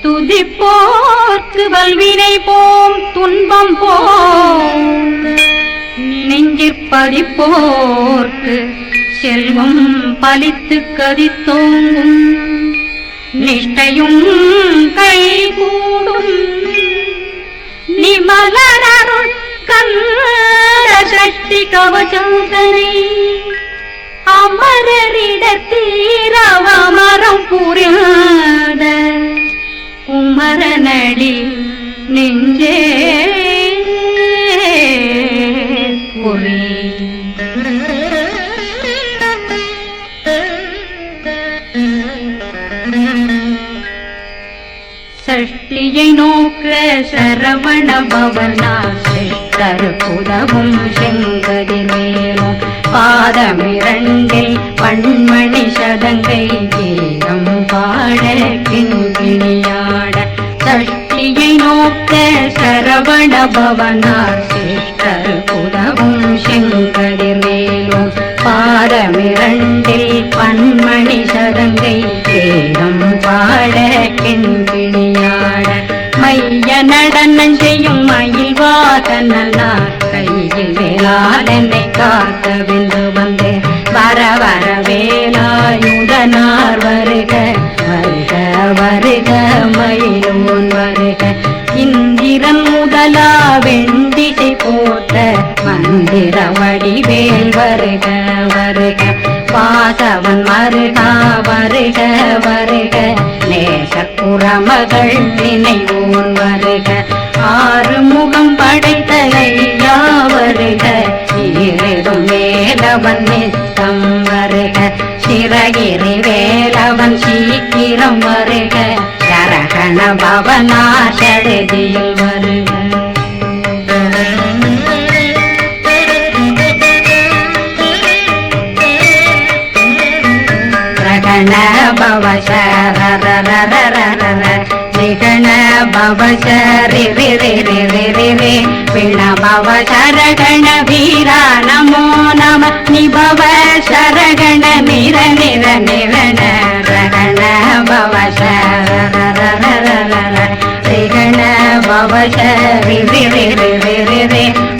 துதிப்போர்க்கு வல்வினை போம் துன்பம் போம் நெஞ்சிற்பதிப்போர்க்கு செல்வம் பலித்து கதித்தோங்கும் நிஷ்டையும் கைகூடும் நிமலனருள் கந்த சக்தி கவசந்தனை அமரரிடத்தீரவமரம் புரியாத குமரனடி நெஞ்சே புரி சஷ்டியை நோக்க சரவண பவனா சிஷ்டருக்குதவும் செங்கதிர்மேலும் பாதமிரண்டில் பண்மணி சதங்கை கீதம் பாட கிண்கிணியாட சஷ்டியை நோக்க சரவண பவனா சிஷ்டருக்குதவும் செங்கதிர்மேலும் பாதமிரண்டில் பண்மணி சதங்கை கீதம் பாட கிண்கிணியாட மைய நடனம் செய்யும் மயில் வாகனார் கையில் வேளாளனை காக்க வென்று வந்தே வர வர வேலாயுதனார் வருக வருக வருக மயிலோன் வருக இந்திரன் முதலா வெண்டிசை போட்ட மந்திர வடிவேல் வருக வருக வாசவன் மருகா வருக வருக நேசப்புறமகள் நினைவோன் வருக ஆறுமுகம் படைத்த ஐயா வருக ஈரிடும் வேலவன் நித்தம் வருக சிறகிரி வேலவன் சீக்கிரம் வருக சரகண பவனா சடுதியில் வருக பவ நிகண பவ சரி பிண பவ சரகண வீரா நமோ நம நிபவ சரகண நிர நிர நிரண ரகண பவ சரண பவ சரி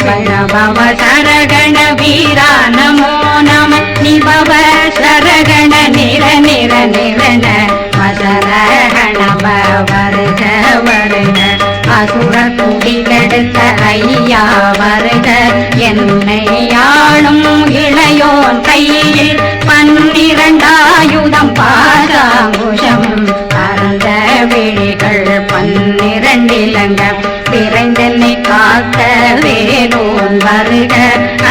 பிண பவ சரகண வீரா நமோ நம நிபவ சரகண நிர நிர நிரண மசரகண வருக வருக அசுர குடிகெடுத்த ஐயா வருக என்னை ஆளும் இளையோன் கையில் 12 பாராங்குஷம் பரந்த விழிகள் 12 இலங்கம் விரைந்தென்னை காக்க வேலோன் வருக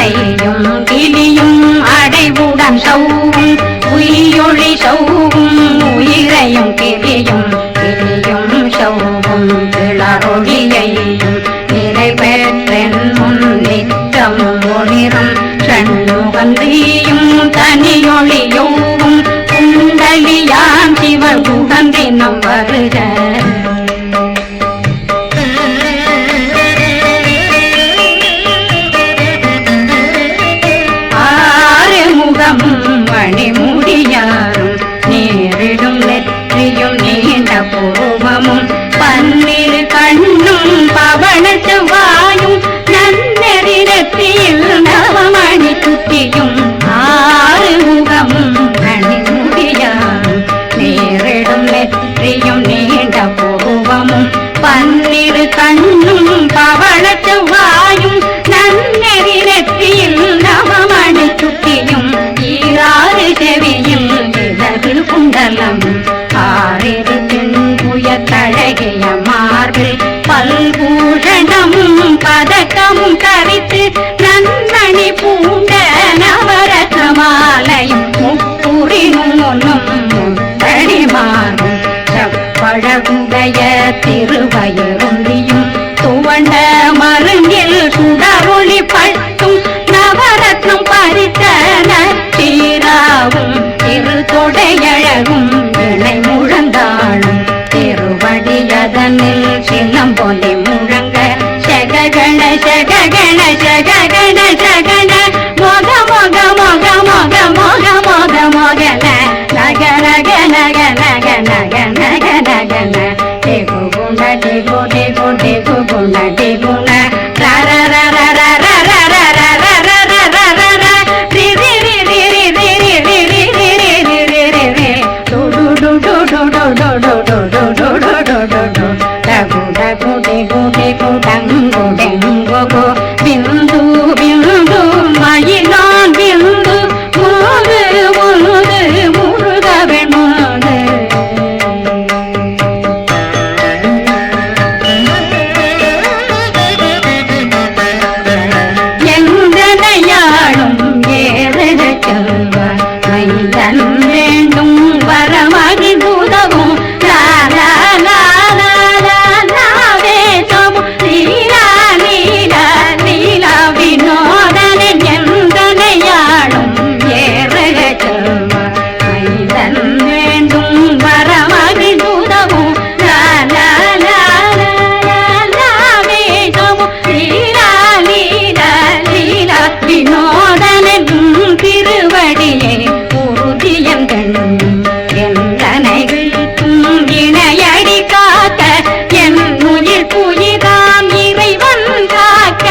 ஐயும் கிளியும் அடைவுடன் சௌவும் உயிரொளி சௌவும் உயிரையும் கிளியும் கிளியும் சௌவும் கிளரொளியையும் நிறைவேற்றென் முன் நித்தம் ஒளிரும் சண்முகந்தியும் தனியொளியோவும் குண்டலியான் சிவ குகந்தினம் வருக மணிமுடியாரும் நேரிடும் நெற்றியும் நீண்ட பூவமும் 12 கண்ணும் பவன செவ்வாயும் நன்னெறி நெற்றியில் நவமணி சுட்டியும் 6 முகமும் மணிமுடியாரும் நேரிடும் நெற்றியும் நீண்ட பூவமும் 12 கண்ணும் பவன செவ்வாயும் நன்னெறி நெற்றியில் நவமணி சுட்டியும் 6 செவியும் இதழில் குண்டலம் 6 தென்புய தழகிய மார்பில் பல்பூஷணமும் பதக்கமும் தரித்து நன்மணி பூண்ட நவரத்ன மாலையும் முப்புரினும் முத்தடிமாறும் செப்பழகுடைய திருவயருந்தியும் துவண்ட மருங்கில் சுடரொளி பட்டும் நவரத்னம் பறித்த நச்சீராவும் திருத்தொடையழகும் இணை முழந்தாளும் திருவடியதனில் சின்னம் போலே முழங்க சககண சககண சககண சகண மொக மொக மொக மொக மொக மொக மொகன நக நக நக நக நக நக நக நக டிகு டிகு டிகு குண டிகுண ர ர ர ர ர ர ர ர ர ர ர ர ர ர ரி ரி ரி ரி ரி ரி ரி ரி ரி ரி ரி ரி ரி ரி டு டு டு டு டு டு டு டு டு டு டு டு டு டு டு டகு டகு டிகு டிகு டங்கு டெங்கு கு பிந்து பிந்து மயிலான் பிந்து முது முது முருகவன் முது எந்தனையாளும் ஏறத செல்வ மைந்தன் வேண்டும் வரமகி உதவும் லாலா லாலா லாவேசமும் லீலா லீலா லீலா வினோதனன் எந்தனையாளும் ஏறத செல்வ மைந்தன் வேண்டும் வரமகி உதவும் லாலா லாலா லாவேசமும் லீலா லீலா லீலா வினோதனன் திருவடியை உறுதியங்கள் எந்தனைகளுக்கும் இணையடி காக்க என் உயிர் புயிதாம் இறைவன் காக்க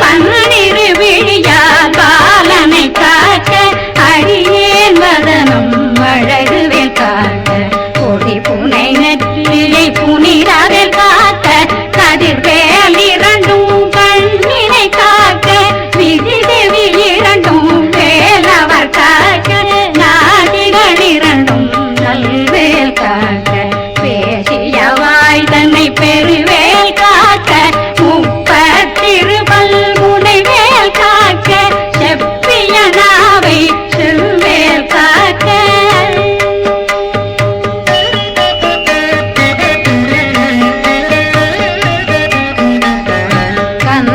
பன்னிரு விழியால் பாலனை காக்க அடியேன் வதனம் அழகுவேல் காக்க கொடி புனை நெற்றியை புனிதவேல் காக்க கதிர்வேல் இரண்டும் கண்ணினை காக்க விதிதேவி இரண்டும் வேலவர் காக்க நாடிகள் இரண்டும் நல்வேல் காக்க பேசிய வாய் தன்னை பெருவேல் காக்க முப்பத்திருபல் முனைவேல் காக்க செப்பிய நாவை செல்வேல் காக்க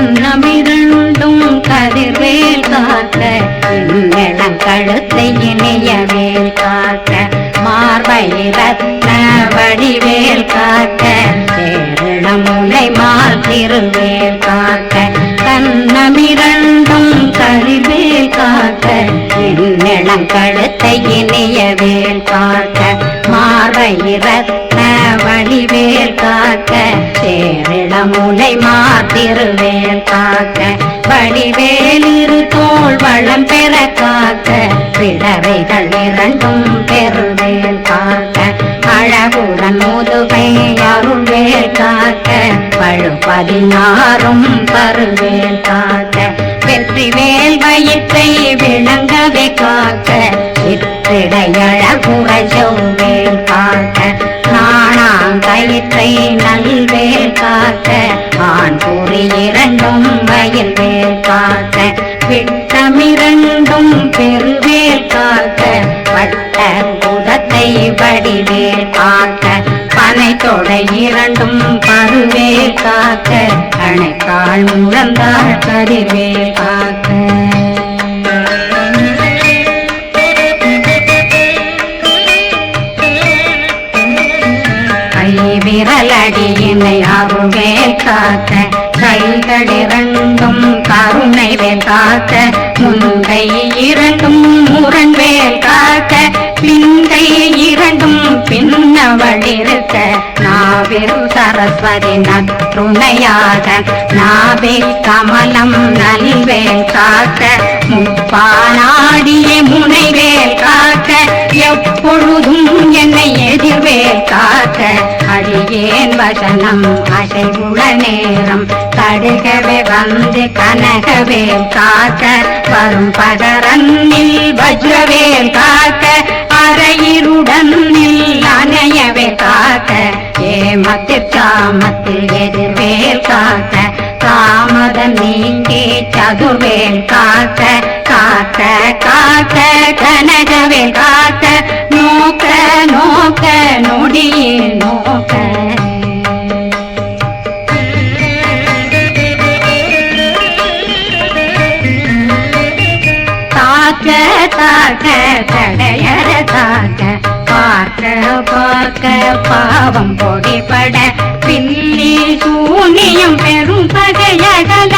கண்ணமிரண்டும் கதிர்வேல் காக்க இளம் கழுத்தை இணையவேல் காக்க மார்பை ரத்ன வடிவேல் காக்க சேரணமுலை மால் திருவேல் காக்க கண்ணமிரண்டும் கதிர்வேல் காக்க இளம் கழுத்தை இணையவேல் காக்க மார்பை ரத்ன வடிவேல் காக்க சேரணமுலை மால் திருவேல் காக்க வடிவேல் இரு தோள் வளம் பெற காக்க பிடவைகள் இரண்டும் பெருவேல் காக்க அழகுடன் முதுகை அருள்வேல் காக்க பழு 16 பருவேல் காக்க வெற்றிவேல் வயிற்றை விளங்கவே காக்க சிற்றிடையழகுற செவ்வேல் காக்க நாணாங்கயிற்றை நல்வேல் காக்க ஆண் குறி இரண்டும் வயல்வேல் காக்க விட்டமிரண்டும் பெருவேல் காக்க வட்ட குதத்தை வடிவேல் காக்க பனை தொடை இரண்டும் பருவேல் காக்க அணைக்கால் முழந்தாள் கதிர்வேல் காக்க விரலடியினை அருள்வேல் காக்க கைகள் இரண்டும் கருணை வேல் காக்க முன்கை இரண்டும் முரண்வேல் காக்க பின்கை இரண்டும் பின்னவளிருக்க நாவில் சரஸ்வதி நற்றுணையாக நாவில் கமலம் நல்வேல் காக்க முப்பானாடிய முனைவேல் காக்க எப்பொழுதும் என்னை எதிர்வேல் காக்க அடியேன் வசனம் அசைவுள நேரம் கடுகவே வந்து கனகவேல் காக்க வரும் பகரன்னில் வஜ்ரவேல் காக்க அரையிருடன் அணையவே காக்க ஏமத்தில் சாமத்தில் எதிர்வேல் காக்க காமதம் நீங்கி சதுர்வேல் காக்க காக்க காக்க கனகவேல் காக்க நோக்க நோக்க நொடியே நோக்க தாக்க தாக்க தடையற தாக்க பார்க்க பார்க்க பாவம் பொடிபட பில்லி சூனியம் பெரும் பகையகல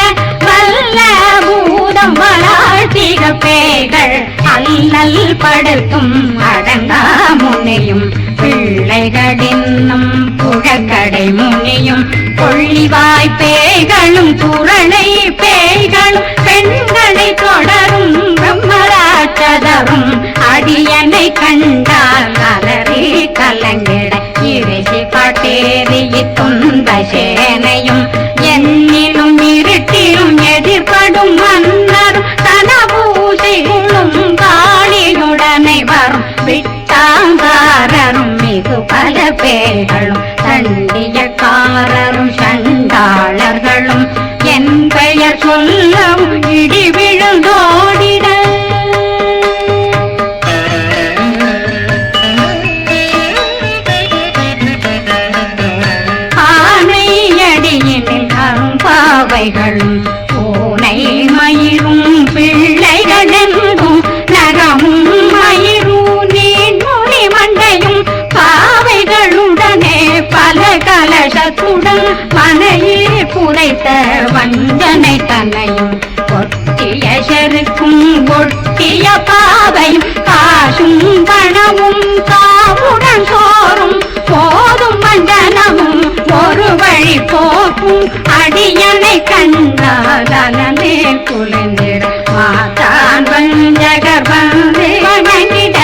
வல்ல பூதம் வளாழ்த்திக பேய்கள் அல்லல் படுத்தும் அடங்கா முனையும் பிள்ளைகளின்னும் புழக்கடை முனியும் அடியனை கண்டால் அலறி கலங்கிட இரிசி காட்டேறி துன்ப சேனையும் என்னிலும் இருட்டிலும் எதிர்படும் மன்னரும் தனபூசைகளும் காளியுடனை வரும் விட்டாங்காரரும் மிகு பல பேர்களும் தண்டியக்காரரும் சண்டாளர்களும் என் பெயர் சொல்லவும் இடி விழுந்தோடிட ஆனையடியினில் அரும்பாவைகளும் பூனை மயிரும் பிள்ளைகளெங்கும் நகமும் மயிரும் நீன்மொழி மண்டையும் பாவைகளுடனே பல கலசத்துடன் மனையில் புதைத்த வஞ்சனை தன்னையும் ஒட்டிய செருக்கும் ஒட்டிய பாவையும் காசும் பணமும் காவுடன் சோறும் போதும் வஞ்சனமும் ஒரு வழி போக்கும் அடியனை கண்டால் அலமே குளிர்ந்திட மாதான் வஞ்சகர் வந்து வணங்கிட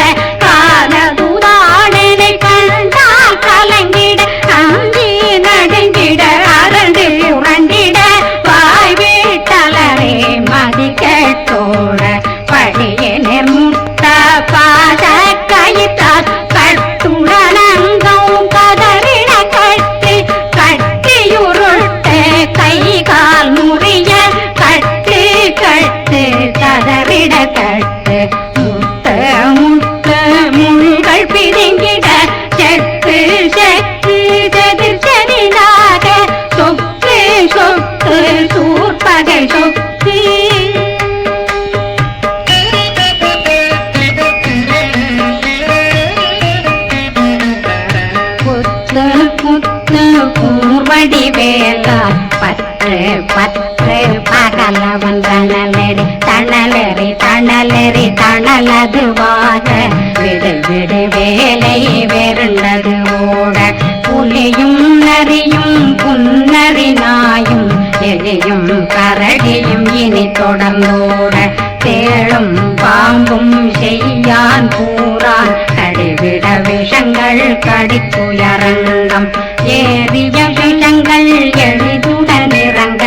காலதுதாடனை கண்டால் கலங்கிட அஞ்சி நடுங்கிட அரண்டு உரண்டிட வாய் வீட்டலரே மதி கேட்டோட படியினர் முட்ட பாத கயிற்றால் கட்டுடனங்கும் கதறிட கட்டு கட்டியுருட்டு கை கால் முறிய கட்டு கட்டு கதறிட கட்டு முட்ட முட்ட முள்கள் பிதுங்கிட செட்டு செட்டு செதிர் செதிராக சொக்கு சொக்கு சூர்பகை சொக்கு புத்து புத்து பூர்வடி வேலா பற்று பற்று பகலவன் தணலெறி தணலெறி தணலெறி தணலதுவாக விடு விடு வேலை வெருண்டது ஓட புலியும் நரியும் புன்னரி நாயும் எலியும் கரடியும் இனி தொடர்ந்தோட தேளும் பாம்பும் செய்யான் பூரான் கடிவிட விஷங்கள் கடித்துயரங்கம் ஏறிய விஷங்கள் எளிதுடன் இறங்க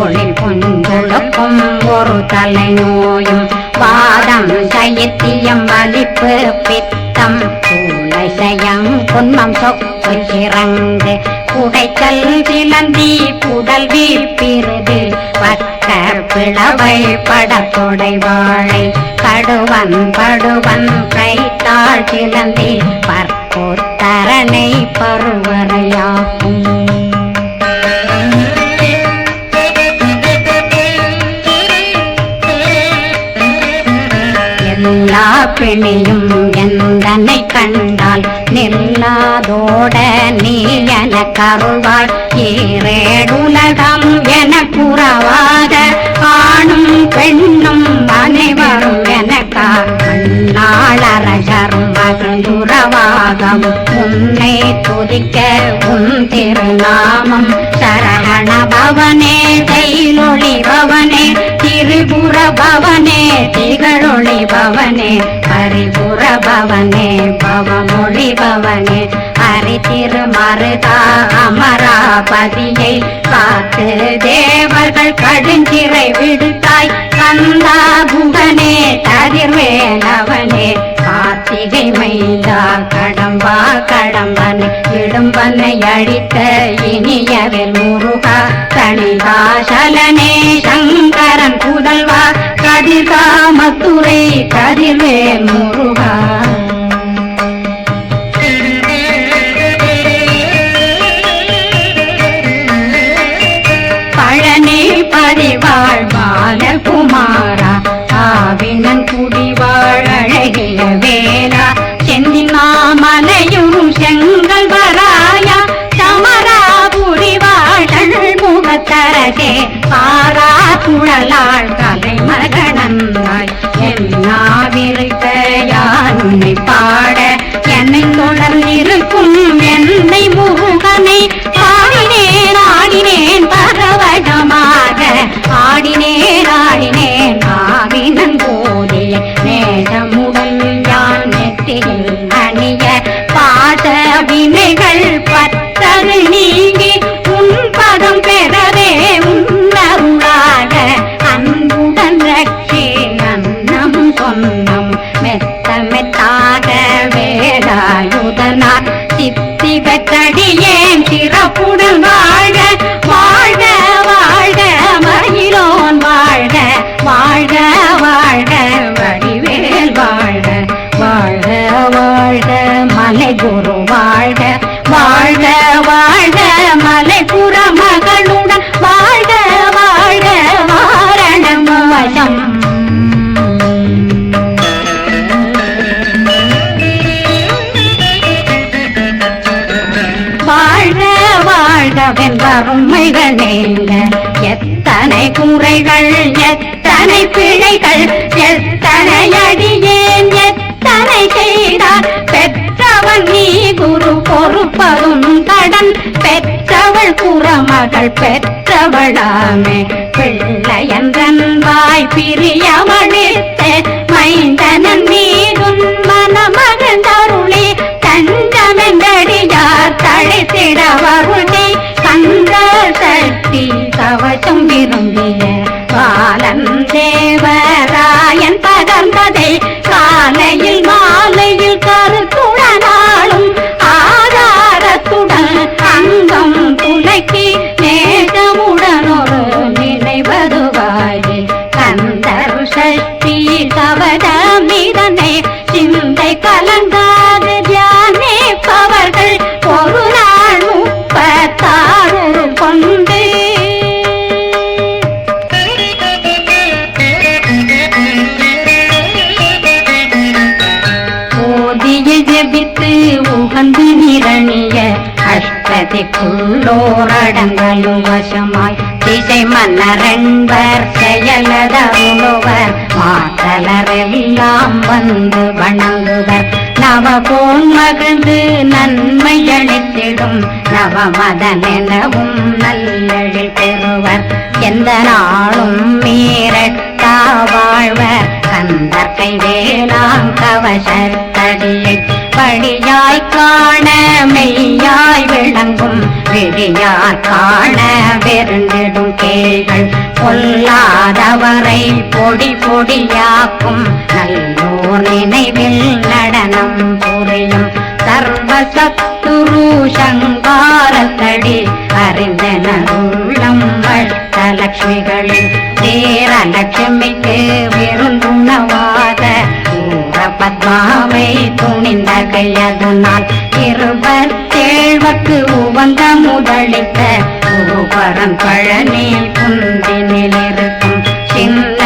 ஒளி பொன்றுழுக்கும் ஒரு தலை நோயும் வாதம் சைத்தியம் வலிப்பு பித்தம் சூளை செய்யம் பொன்மம் சொக்கு சிறங்கு குடைச்சல் சிலந்தி புடல் வீழ்பிருது பக்கர் பிளவை படத்தொடை வாழை கடுவன் படுவன் கைத்தாள் சிலந்தி பற்போத்தரனை பருவரையாக்கும் எல்லா பிணியும் எந்தனை கண்டால் நில்லாதோட நீ என கருவாள் ஈரேடுலகம் என புறவாத ஆணும் பெண்ணும் அனைவரும் எனக்கா நாளரசரும் மகிழ்ந்துறவாகவும் உன்னை துதிக்க உன் திருநாமம் சரகண பவனே தைலொளி பவனே திரிபுர பவனே திகழொளி பவனே ஹரிபுர பவனே பவமொழி பவனே ஹரி திருமருதா அமராபதியை காத்து தேவர்கள் கடுஞ்சிறை விடுத்தாய் கந்தா குகனே கதிர்வேலவனே கார்த்திகை மைந்தா கடம்பா கடம்பனை இடும்பனை அழித்த இனியவில் முருகா தணிகாசலனே சங்கரன் புதல்வா கதிர்காமத்துறை கதிர்வேல் முருகா பழனி பரிவாழ் பாலகுமாரா ஆவினன் குடிவாழ் அழகிய வேலா செந்திமாமலையும் செங்கல் வராயா சமராபுரிவாழ் முகத்தரகே பாரா குழலாள் கலை மகனந்தாய் என்னாவிருக்க யான் உன்னை மலை குரு வாழ்க வாழ்க வாழ்க மலை குரமகளுடன் வாழ்க வாழ்க வாரணம் வசம் வாழ்க வாழ்கவென் வறுமைகள் நீங்க எத்தனை குறைகள் எத்தனை பிழைகள் எத்தனை அடியேன் எத்தனை செய்தார் பெற்றவன் நீ குரு பொறுப்பதும் கடன் பெற்றவள் குறமகள் பெற்றவளாமே பிள்ளை என்றன் வாய் பிரியமளித்த மைந்தனன் மீதும் மனமகந்தருளி தஞ்சமென்றடியார் தழைத்திட வருகை கந்த சக்தி கவசம் விரும்பிய காலன் தேவராயன் பகர்ந்ததை காலையில் மாலையில் கருத்துடனாலும் ஆதாரத்துடன் அங்கம் துலக்கி நேசமுடன் ஒரு நினைவதுவாகி கந்தர் சக்தி கவதமிதனை சிந்தை கலங்காது தியானிப்பவர்கள் ஒரு நாள் 36 கொண்டு ஓதிய ஜெபித்து உகந்து நிரணிய அஷ்டதிக்குள்ளோரடங்களும் வசமாய் திசை மன்னரென்பர் செயலதருளுவர் மாற்றலரெல்லாம் வந்து வணங்குவர் நவபோன் மகிழ்ந்து நன்மை அளித்திடும் நவமதனெனவும் நல்லெழில் பெறுவர் எந்த நாளும் மீறட்டா வாழ்வர் கந்தற்கை வேளாங் கவசத்தடியை படியாய் காண மெய்யாய் விளங்கும் விழியாய் காண வெருண்டிடும் கேள்கள் பொல்லாதவரை பொடி பொடியாக்கும் நல்லோர் நினைவில் நடனம் புரியும் சர்வசத்துரு சங்காரத்தடி அறிந்தனருள்ளம் வட்டலட்சுமிகளின் தேரலட்சுமிக்கு விருந்துணவாத பத்மாவை துணிந்த கையதனால் 27 உவந்த முதலித்த குருபரன் பழனி குந்தினில் இருக்கும் சின்ன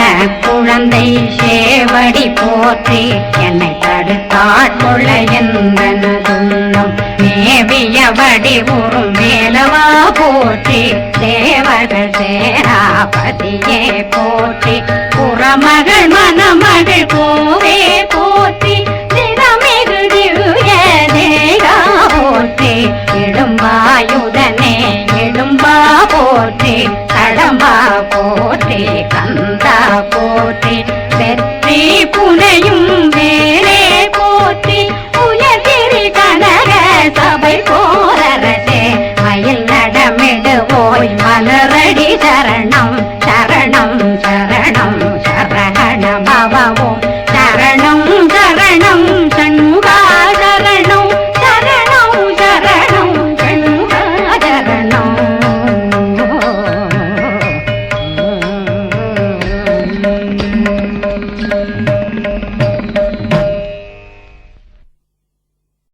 குழந்தை சேவடி போற்றி என்னை தடுத்தாட்கொள்ள என்பனதுள்ளம் மேவியபடி உறும் மேலவா போற்றி தேவர்கள் சேனாபதியே போற்றி புறமகள் மணமகள் கோவே போற்றி திறமிகு திவ்ய தேகா போற்றி இடும்பாயுதனே இடும்பா போற்றி கடம்பா போற்றி கந்தா போற்றி வெற்றி புனையும் வேலே போற்றி உயர்திரி கனக சபை போரரசே மயில் நடமிடு ஓய் மலரடி சரணம்